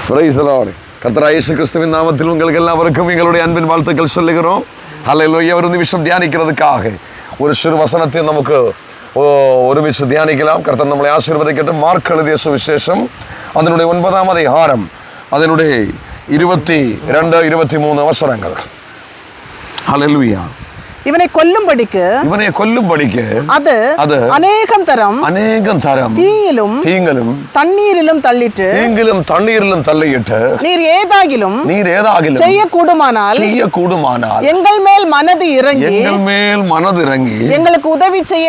Praise the Lord. கர்த்தராகிய இயேசு கிறிஸ்துவின் நாமத்தில் உங்களுக்கு எல்லாருக்கும் எங்களுடைய அன்பின் வாழ்த்துக்கள் சொல்லுகிறோம். ஹல்லேலூயா. ஒரு நிமிஷம் தியானிக்கிறதுக்காக ஒரு சிறு வசனத்தை நமக்கு ஒரு நிமிஷம் தியானிக்கலாம். கர்த்தர் நம்மளை ஆசீர்வதிக்கட்டும். மார்க் எழுதிய சுவிசேஷம் அதனுடைய 9ஆம் அதிகாரம் அதனுடைய 22, 23 வசனங்கள். ஹல்லேலூயா. இவனை கொல்லும்படிக்கு அது அநேகம் தரம் தீயிலும் தண்ணீரிலும் தள்ளிட்டு நீர் ஏதாகிலும் செய்யக்கூடுமானால் எங்கள் மேல் மனது இறங்கி எங்களுக்கு உதவி செய்ய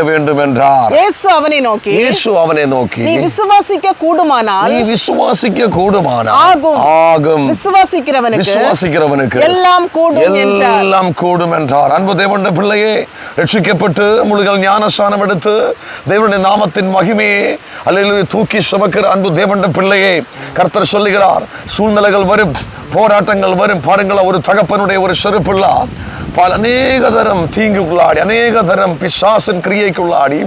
வேண்டும் என்றார். இயேசு அவனை நோக்கி நீ விசுவாசிக்க கூடுமானால் ஆகும். விசுவாசிக்கிறவனுக்கு எல்லாம் கூடும் என்றார். அன்பு தேவனுடைய பிள்ளையே, ரட்சிக்கப்பட்டு முழுகள் ஞானஸ்நானம் எடுத்து தேவனுடைய நாமத்தின் மகிமையே அல்லேலூயா தூக்கி சுமக்கிற அன்பு தேவனுடைய பிள்ளையே, கர்த்தர் சொல்லுகிறார், சூழ்நிலைகள் வரும், போராட்டங்கள் வரும். பாருங்களா, ஒரு தகப்பனுடைய ஒரு சிறு பிள்ளை அநேக தரம் தீங்குக்குள்ளாடி, அநேக தரம் பிசாசின் கிரியைக்குள்ளாடி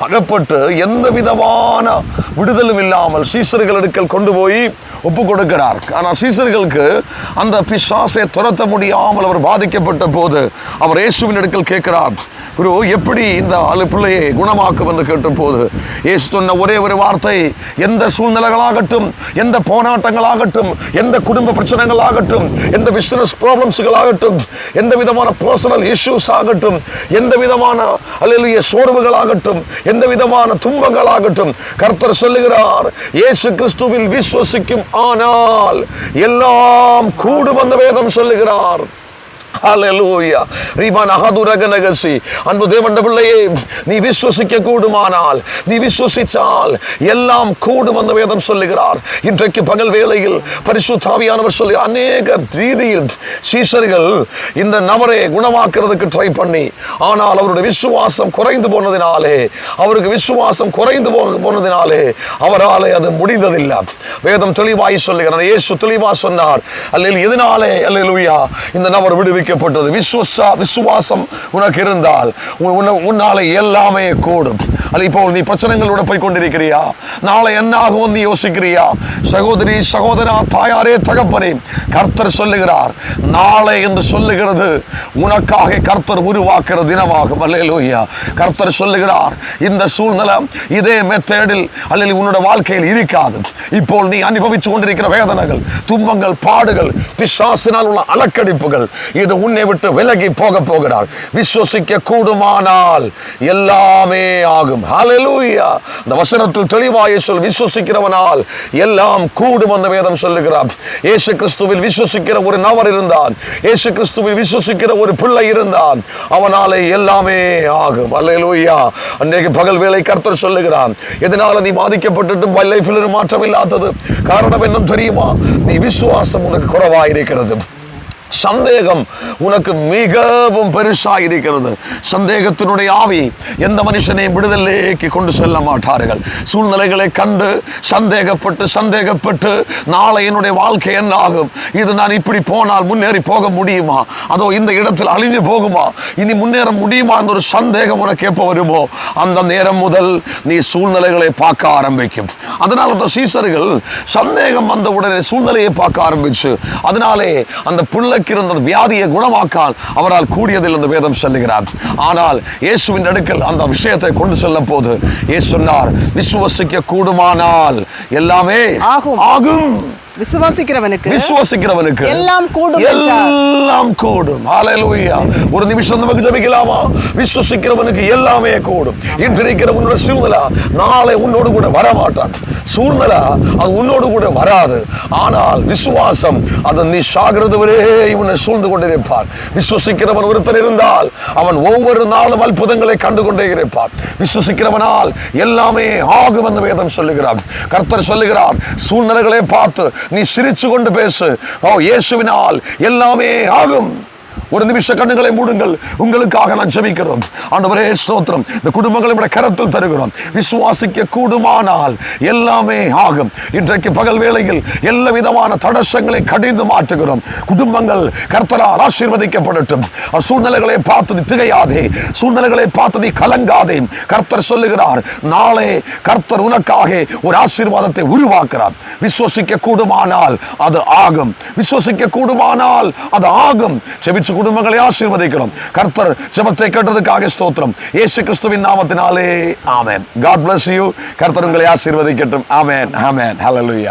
அகப்பட்டு எந்த விதமான விடுதலும் இல்லாமல் சீசர்களிடத்தில் கொண்டு போய் ஒப்பு கொடுக்கிறார். ஆனால் சீசர்களுக்கு அந்த பிசாசை துரத்த முடியாமல் அவர் பாதிக்கப்பட்ட போது அவர் இயேசுவின் இடத்தில் கேட்கிறார், குரு, எப்படி இந்த பிள்ளையை குணமாக்கும் என்று கேட்ட போது இயேசு சொன்ன ஒரே ஒரு வார்த்தை, எந்த சூழ்நிலைகளாகட்டும், எந்த போராட்டங்களாகட்டும், எந்த குடும்ப பிரச்சனைகளாகட்டும், எந்த பிசினஸ் ப்ராப்ளம்ஸ்களாகட்டும், எந்த விதமான பர்சனல் இஷ்யூஸ் ஆகட்டும், எந்த விதமான அல்லேலூயா சோர்வுகளாகட்டும், எந்த விதமான துன்பங்களாகட்டும், கர்த்தர் சொல்லுகிறார், இயேசு கிறிஸ்துவில் விசுவாசிக்கும் ஆனால் எல்லாம் கூடும் என்று வேதம் சொல்லுகிறார். ஹல்லேலூயா. அன்பு தேவனுடைய பிள்ளையே, நீ விசுவாசிக்க கூடுமானால், நீ விசுவாசித்தால் எல்லாம் கூடும் என்று வேதம் சொல்லுகிறார். இன்றைக்கு பகல் வேளையில் பரிசுத்த ஆவியானவர் சொல்லி அநேக ரீதியில் சீஷர்கள் இந்த நபரை குணமாக்குறதுக்கு ட்ரை பண்ணி, ஆனால் அவருடைய விசுவாசம் குறைந்து போனதினாலே அவராலே அது முடிந்ததில்லை. வேதம் தெளிவாய் சொல்லுகிறார். இயேசு தெளிவாக சொன்னார், அல்லேலூயா, எதனாலே அல்லேலூயா இந்த நபர் விடுவிக்கப்பட்டது? விசுவாசம் உனக்கு இருந்தால் உன்னாலே எல்லாமே கூடும். இப்போ நீ பிரச்சனைகளோட போய் கொண்டிருக்கிறியா? நாளை என்ன ஆகும் நீ யோசிக்கிறியா? சகோதரி, சகோதரா, தாயாரே, தகப்பனே, கர்த்தர் சொல்லுகிறார், நாளை என்று சொல்லுகிறது உனக்காக கர்த்தர் உருவாக்குற தினமாகும். அல்லேலூயா. கர்த்தர் சொல்லுகிறார், இந்த சூழ்நிலை இதே மெத்தேடில் அல்லது உன்னோட வாழ்க்கையில் இருக்காது. இப்போ நீ அனுபவிச்சு கொண்டிருக்கிற வேதனைகள், துன்பங்கள், பாடுகள், பிசாசினால் உள்ள அலக்கடிப்புகள், இது உன்னை விட்டு விலகி போகிறார். விசுவாசிக்க கூடுமானால் எல்லாமே ஆகும். ஹல்லேலூயா. இந்த வசனத்தில் தெளிவாய் சொல், விசுவாசிக்கிறவனால் எல்லாம் கூடும் என்று வேதம் சொல்லுகிறார். இயேசு கிறிஸ்துவில் விசுவாசிக்கிற ஒரு நபர் இருந்தான், இயேசு கிறிஸ்துவில் விசுவாசிக்கிற ஒரு பிள்ளை இருந்தான், அவனாலே எல்லாமே ஆகும். ஹல்லேலூயா. அன்றைக்கு பகல் வேளை கர்த்தர் சொல்லுகிறான், எதனால நீ பாதிக்கப்பட்டுட்டும் லைஃபில் மாற்றம் இல்லாதது காரணம் என்ன தெரியுமா? நீ விசுவாசம் உனக்கு குறைவாயிருக்கிறது. சந்தேகம் உனக்கு மிகவும் பெருசாக இருக்கிறது. சந்தேகத்தினுடைய ஆவி எந்த மனுஷனையும் விடுதலைக்கு கொண்டு செல்ல மாட்டார்கள். சூழ்நிலைகளை கண்டு சந்தேகப்பட்டு நாளை என்னுடைய வாழ்க்கை என்ன ஆகும்? இது நான் இப்படி போனால் முன்னேறி போக முடியுமா? அதோ இந்த இடத்தில் அழிஞ்சு போகுமா? இனி முன்னேற முடியுமா என்ற ஒரு சந்தேகம் உனக்கு எப்போ வருமோ அந்த நேரம் முதல் நீ சூழ்நிலைகளை பார்க்க ஆரம்பிக்கும். அதனால தான் சீசர்கள் சந்தேகம் வந்த உடனே சூழ்நிலையை பார்க்க ஆரம்பிச்சு, அதனாலே அந்த பிள்ளை இருந்த வியாதியை குணமாக்கால் அவரால் கூடியதில் என்று வேதம் சொல்லுகிறார். ஆனால் இயேசுவின் அடுக்கல் அந்த விஷயத்தை கொண்டு செல்ல போது இயேசு சொன்னார், விசுவாசிக்க கூடுமானால் எல்லாமே ஆகும். விசுவாசிக்கிறவனுக்கு எல்லாம் கூடும். ஹல்லேலூயா. ஒரு நிமிஷம் நமக்கு ஜெபிக்கலாமா? விசுவாசிக்கிறவனுக்கு எல்லாமே கூடும். இன்று இருக்கிற உன்னோட சூழ்நிலை நாளை உன்னோடு கூட வரமாட்டான். சூழ்நிலை அது உன்னோடு கூட வராது. ஆனால் விசுவாசம் அதை நீ சாகிறது வரை இவனை சூழ்ந்து கொண்டிருப்பார். விசுவாசிக்கிறவன் ஒருத்தர் இருந்தால் அவன் ஒவ்வொரு நாளும் அற்புதங்களை கண்டு கொண்டே இருப்பார். விசுவாசிக்கிறவனால் எல்லாமே ஆகும் என்று வேதம் சொல்லுகிறார். கர்த்தர் சொல்லுகிறார், சூழ்நிலைகளை பார்த்து நீ சிரிச்சு கொண்டு பேசு, இயேசுவினால் எல்லாமே ஆகும். ஒரு நிமிஷ கண்ணுகளை மூடுங்கள். உங்களுக்காக நான் ஜெபிக்கிறோம். ஆண்டவரே ஸ்தோத்திரம். இந்த குடும்பங்களை விட கரத்தில் தருகிறோம். விசுவாசிக்க கூடுமானால் எல்லாமே ஆகும். இன்றைக்கு பகல் வேளையில் எல்லா விதமான தடசங்களை கடிந்து மாற்றுகிறோம். குடும்பங்கள் கர்த்தரால் ஆசீர்வதிக்கப்படட்டும். சூழ்நிலைகளை பார்த்து நீ திகையாதே, சூழ்நிலைகளை பார்த்து நீ கலங்காதே. கர்த்தர் சொல்லுகிறார், நாளை கர்த்தர் உனக்காக ஒரு ஆசீர்வாதத்தை உருவாக்குறார். விசுவாசிக்க கூடுமானால் அது ஆகும். விசுவாசிக்க கூடுமானால் அது ஆகும். செபிச்சு குடும்பங்களை ஆசீர்வதிக்கிறோம். கர்த்தர் ஜெபத்தை கேட்டதுக்காக ஸ்தோத்திரம். இயேசு கிறிஸ்துவின் நாமத்தினாலே ஆமென். God bless you. கர்த்தர் உங்களை ஆசீர்வதிக்கட்டும். ஆமென், ஆமென். ஹல்லேலூயா.